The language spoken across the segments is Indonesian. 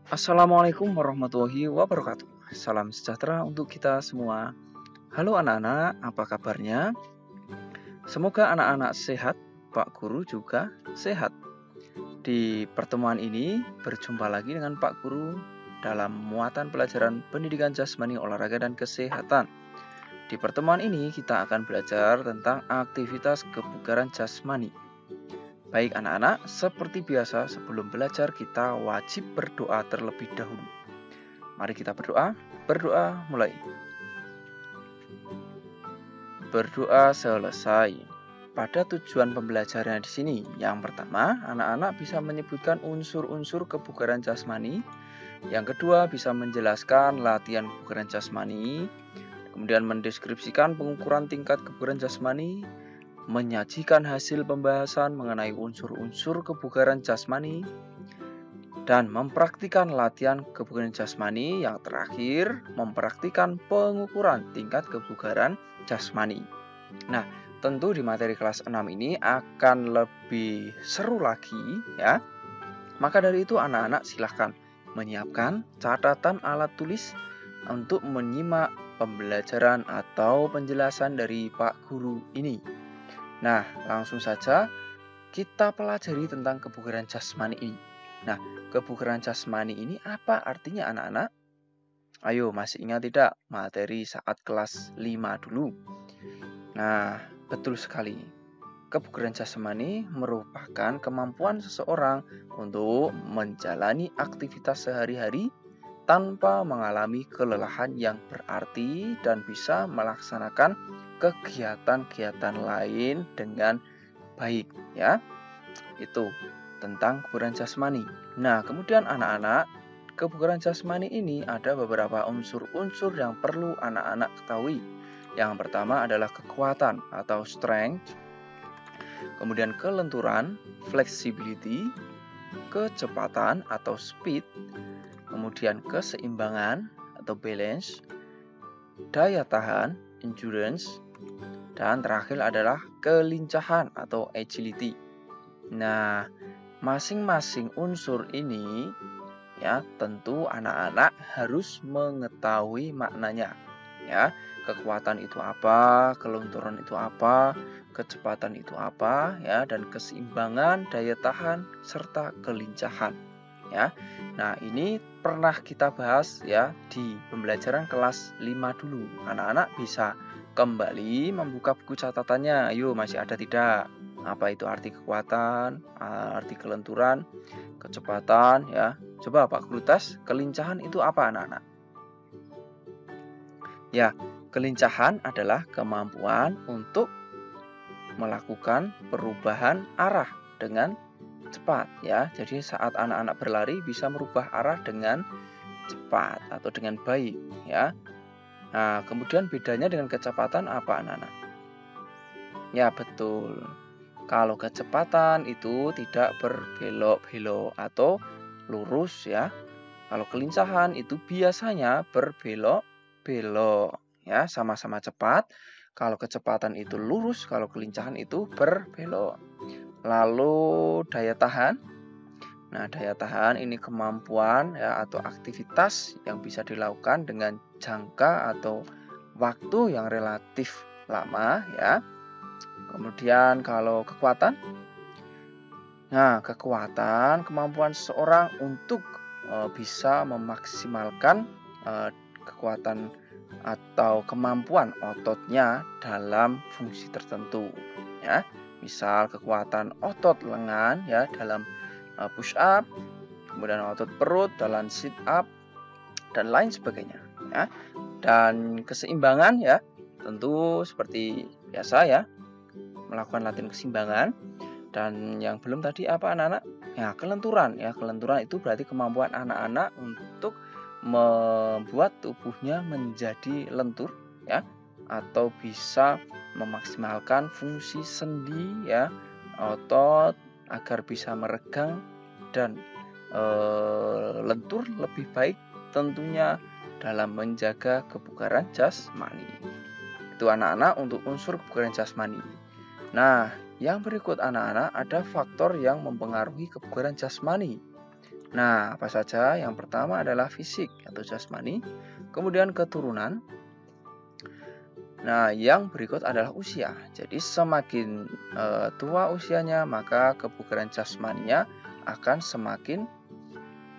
Assalamualaikum warahmatullahi wabarakatuh. Salam sejahtera untuk kita semua. Halo anak-anak, apa kabarnya? Semoga anak-anak sehat, Pak Guru juga sehat. Di pertemuan ini berjumpa lagi dengan Pak Guru dalam muatan pelajaran pendidikan jasmani, olahraga, dan kesehatan. Di pertemuan ini kita akan belajar tentang aktivitas kebugaran jasmani. Baik anak-anak, seperti biasa sebelum belajar kita wajib berdoa terlebih dahulu. Mari kita berdoa. Berdoa mulai. Berdoa selesai. Pada tujuan pembelajarannya di sini, yang pertama, anak-anak bisa menyebutkan unsur-unsur kebugaran jasmani. Yang kedua, bisa menjelaskan latihan kebugaran jasmani. Kemudian mendeskripsikan pengukuran tingkat kebugaran jasmani, menyajikan hasil pembahasan mengenai unsur-unsur kebugaran jasmani, dan mempraktikkan latihan kebugaran jasmani. Yang terakhir, mempraktikkan pengukuran tingkat kebugaran jasmani. Nah, tentu di materi kelas 6 ini akan lebih seru lagi ya. Maka dari itu anak-anak silahkan menyiapkan catatan alat tulis untuk menyimak pembelajaran atau penjelasan dari Pak Guru ini. Nah, langsung saja kita pelajari tentang kebugaran jasmani ini. Nah, kebugaran jasmani ini apa artinya anak-anak? Ayo, masih ingat tidak materi saat kelas 5 dulu? Nah, betul sekali. Kebugaran jasmani merupakan kemampuan seseorang untuk menjalani aktivitas sehari-hari tanpa mengalami kelelahan yang berarti dan bisa melaksanakan kegiatan-kegiatan lain dengan baik ya. Itu tentang kebugaran jasmani. Nah, kemudian anak-anak, kebugaran jasmani ini ada beberapa unsur-unsur yang perlu anak-anak ketahui. Yang pertama adalah kekuatan atau strength, kemudian kelenturan, flexibility, kecepatan atau speed, kemudian keseimbangan atau balance, daya tahan, endurance, dan terakhir adalah kelincahan atau agility. Nah, masing-masing unsur ini ya tentu anak-anak harus mengetahui maknanya ya. Kekuatan itu apa, kelenturan itu apa, kecepatan itu apa ya, dan keseimbangan, daya tahan serta kelincahan ya. Nah, ini pernah kita bahas ya di pembelajaran kelas 5 dulu. Anak-anak bisa kembali membuka buku catatannya. Ayo, masih ada tidak? Apa itu arti kekuatan, arti kelenturan, kecepatan ya. Coba Pak Guru tes, kelincahan itu apa anak-anak? Ya, kelincahan adalah kemampuan untuk melakukan perubahan arah dengan cepat ya. Jadi saat anak-anak berlari bisa merubah arah dengan cepat atau dengan baik ya. Nah, kemudian bedanya dengan kecepatan apa anak-anak? Ya, betul. Kalau kecepatan itu tidak berbelok-belok atau lurus ya. Kalau kelincahan itu biasanya berbelok-belok ya, sama-sama cepat. Kalau kecepatan itu lurus, kalau kelincahan itu berbelok. Lalu daya tahan. Nah, daya tahan ini kemampuan ya atau aktivitas yang bisa dilakukan dengan jangka atau waktu yang relatif lama ya. Kemudian kalau kekuatan. Nah, kekuatan kemampuan seseorang untuk bisa memaksimalkan kekuatan atau kemampuan ototnya dalam fungsi tertentu ya. Misal kekuatan otot lengan ya dalam push up, kemudian otot perut dalam sit up dan lain sebagainya ya. Dan keseimbangan ya tentu seperti biasa ya, melakukan latihan keseimbangan. Dan yang belum tadi apa anak-anak? Ya, kelenturan ya. Kelenturan itu berarti kemampuan anak-anak untuk membuat tubuhnya menjadi lentur ya, atau bisa memaksimalkan fungsi sendi ya, otot agar bisa meregang dan lentur lebih baik tentunya dalam menjaga kebugaran jasmani. Itu anak-anak untuk unsur kebugaran jasmani. Nah, yang berikut anak-anak ada faktor yang mempengaruhi kebugaran jasmani. Nah, apa saja? Yang pertama adalah fisik atau jasmani, kemudian keturunan. Nah, yang berikut adalah usia. Jadi semakin tua usianya, maka kebugaran jasmaninya akan semakin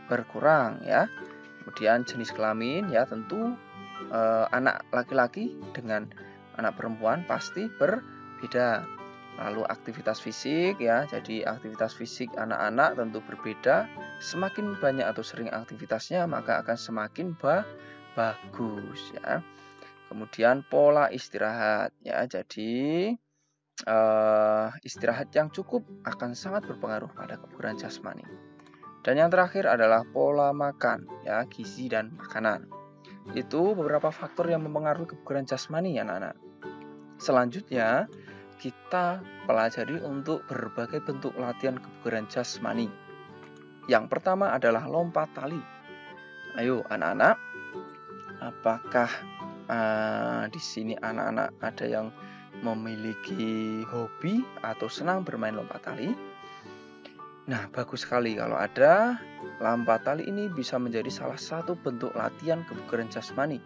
berkurang ya. Kemudian jenis kelamin ya, tentu anak laki-laki dengan anak perempuan pasti berbeda. Lalu aktivitas fisik ya, jadi aktivitas fisik anak-anak tentu berbeda. Semakin banyak atau sering aktivitasnya, maka akan semakin bagus ya. Kemudian pola istirahat ya, jadi istirahat yang cukup akan sangat berpengaruh pada kebugaran jasmani. Dan yang terakhir adalah pola makan ya, gizi dan makanan. Itu beberapa faktor yang mempengaruhi kebugaran jasmani ya anak-anak. Selanjutnya kita pelajari untuk berbagai bentuk latihan kebugaran jasmani. Yang pertama adalah lompat tali. Ayo anak-anak, apakah di sini anak-anak ada yang memiliki hobi atau senang bermain lompat tali? Nah, bagus sekali kalau ada. Lompat tali ini bisa menjadi salah satu bentuk latihan kebugaran jasmani.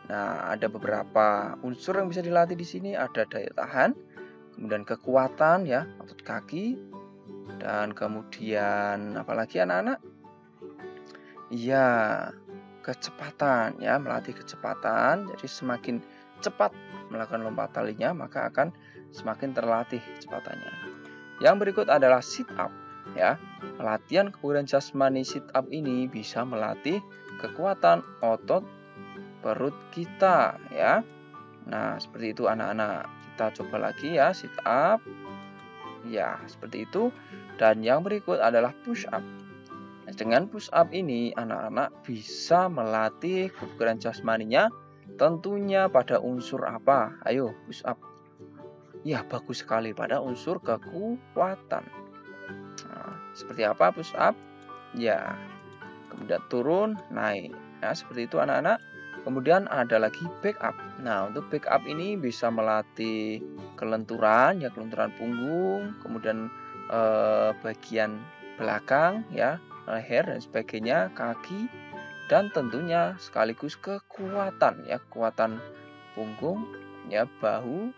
Nah, ada beberapa unsur yang bisa dilatih di sini. Ada daya tahan, kemudian kekuatan ya, otot kaki, dan kemudian apalagi anak-anak? Iya, kecepatan ya, melatih kecepatan. Jadi semakin cepat melakukan lompat talinya, maka akan semakin terlatih kecepatannya. Yang berikut adalah sit up ya. Latihan kebugaran jasmani sit up ini bisa melatih kekuatan otot perut kita ya. Nah, seperti itu anak-anak. Kita coba lagi ya, sit up. Ya, seperti itu. Dan yang berikut adalah push up. Dengan push up ini anak-anak bisa melatih kebugaran jasmaninya, tentunya pada unsur apa? Ayo push up. Ya, bagus sekali pada unsur kekuatan. Nah, seperti apa push up? Ya, kemudian turun, naik. Nah, seperti itu anak-anak. Kemudian ada lagi back up. Nah, untuk back up ini bisa melatih kelenturan, ya kelenturan punggung, kemudian bagian belakang, ya leher dan sebagainya, kaki, dan tentunya sekaligus kekuatan, ya kekuatan punggung, ya bahu.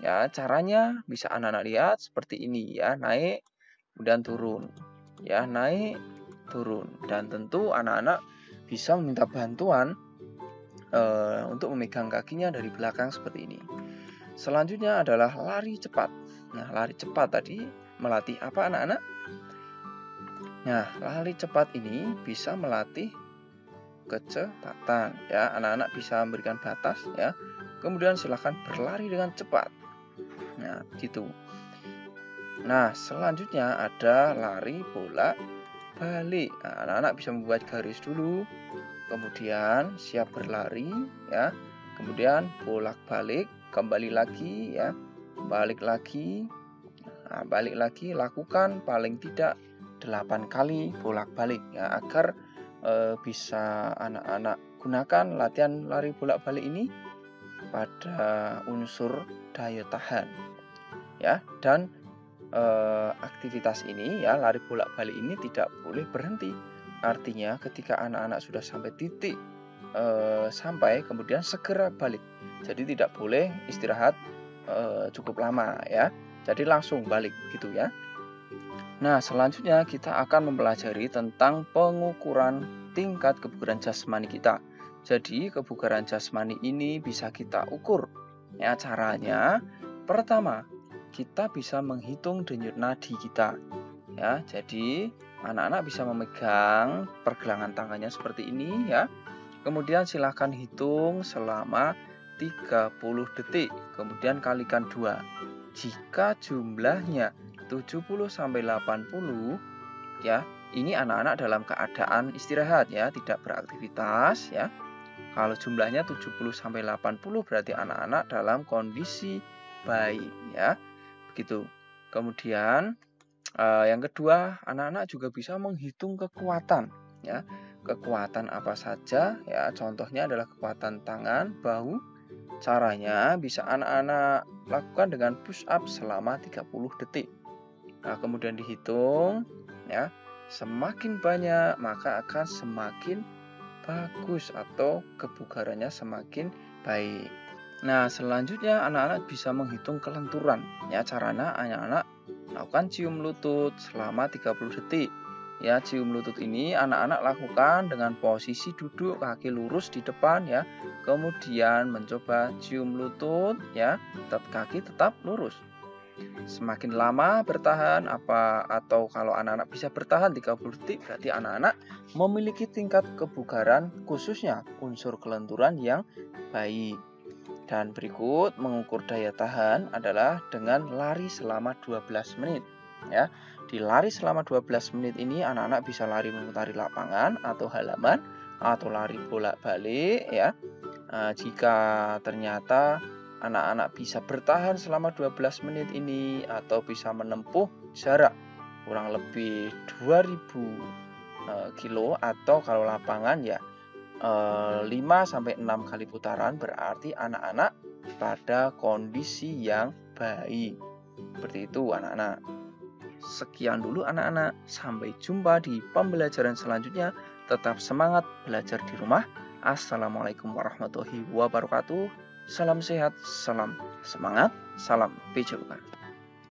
Ya, caranya bisa anak-anak lihat seperti ini ya, naik kemudian turun. Ya, naik turun, dan tentu anak-anak bisa meminta bantuan untuk memegang kakinya dari belakang seperti ini. Selanjutnya adalah lari cepat. Nah, lari cepat tadi melatih apa anak-anak? Nah, lari cepat ini bisa melatih kecepatan ya. Anak-anak bisa memberikan batas ya. Kemudian silakan berlari dengan cepat. Nah, gitu. Nah, selanjutnya ada lari bolak balik. Nah, anak-anak bisa membuat garis dulu, kemudian siap berlari ya, kemudian bolak-balik, kembali lagi ya, balik lagi. Nah, balik lagi, lakukan paling tidak 8 kali bolak-balik ya, agar bisa anak-anak gunakan latihan lari bolak-balik ini pada unsur daya tahan ya. Dan aktivitas ini ya, lari bolak-balik ini tidak boleh berhenti. Artinya ketika anak-anak sudah sampai titik sampai, kemudian segera balik. Jadi tidak boleh istirahat cukup lama ya. Jadi langsung balik gitu ya. Nah, selanjutnya kita akan mempelajari tentang pengukuran tingkat kebugaran jasmani kita. Jadi kebugaran jasmani ini bisa kita ukur. Ya, caranya pertama, kita bisa menghitung denyut nadi kita. Ya, jadi anak-anak bisa memegang pergelangan tangannya seperti ini ya. Kemudian silahkan hitung selama 30 detik. Kemudian kalikan 2. Jika jumlahnya 70 sampai 80 ya, ini anak-anak dalam keadaan istirahat ya, tidak beraktivitas ya. Kalau jumlahnya 70 sampai 80 berarti anak-anak dalam kondisi baik ya. Begitu. Kemudian yang kedua, anak-anak juga bisa menghitung kekuatan ya. Kekuatan apa saja ya, contohnya adalah kekuatan tangan, bahu, Caranya bisa anak-anak lakukan dengan push up selama 30 detik. Nah, kemudian dihitung ya. Semakin banyak maka akan semakin bagus atau kebugarannya semakin baik. Nah, selanjutnya anak-anak bisa menghitung kelenturan. Ya, caranya anak-anak lakukan cium lutut selama 30 detik. Ya, cium lutut ini anak-anak lakukan dengan posisi duduk kaki lurus di depan ya. Kemudian mencoba cium lutut ya, kaki tetap lurus. Semakin lama bertahan atau kalau anak-anak bisa bertahan 30 detik berarti anak-anak memiliki tingkat kebugaran khususnya unsur kelenturan yang baik. Dan berikut mengukur daya tahan adalah dengan lari selama 12 menit. Ya, di lari selama 12 menit ini anak-anak bisa lari memutari lapangan atau halaman atau lari bolak-balik ya. Jika ternyata anak-anak bisa bertahan selama 12 menit ini atau bisa menempuh jarak kurang lebih 2000 kilo atau kalau lapangan ya 5-6 kali putaran, berarti anak-anak pada kondisi yang baik. Seperti itu anak-anak. Sekian dulu anak-anak. Sampai jumpa di pembelajaran selanjutnya. Tetap semangat belajar di rumah. Assalamualaikum warahmatullahi wabarakatuh. Salam sehat, salam semangat, salam PJOK.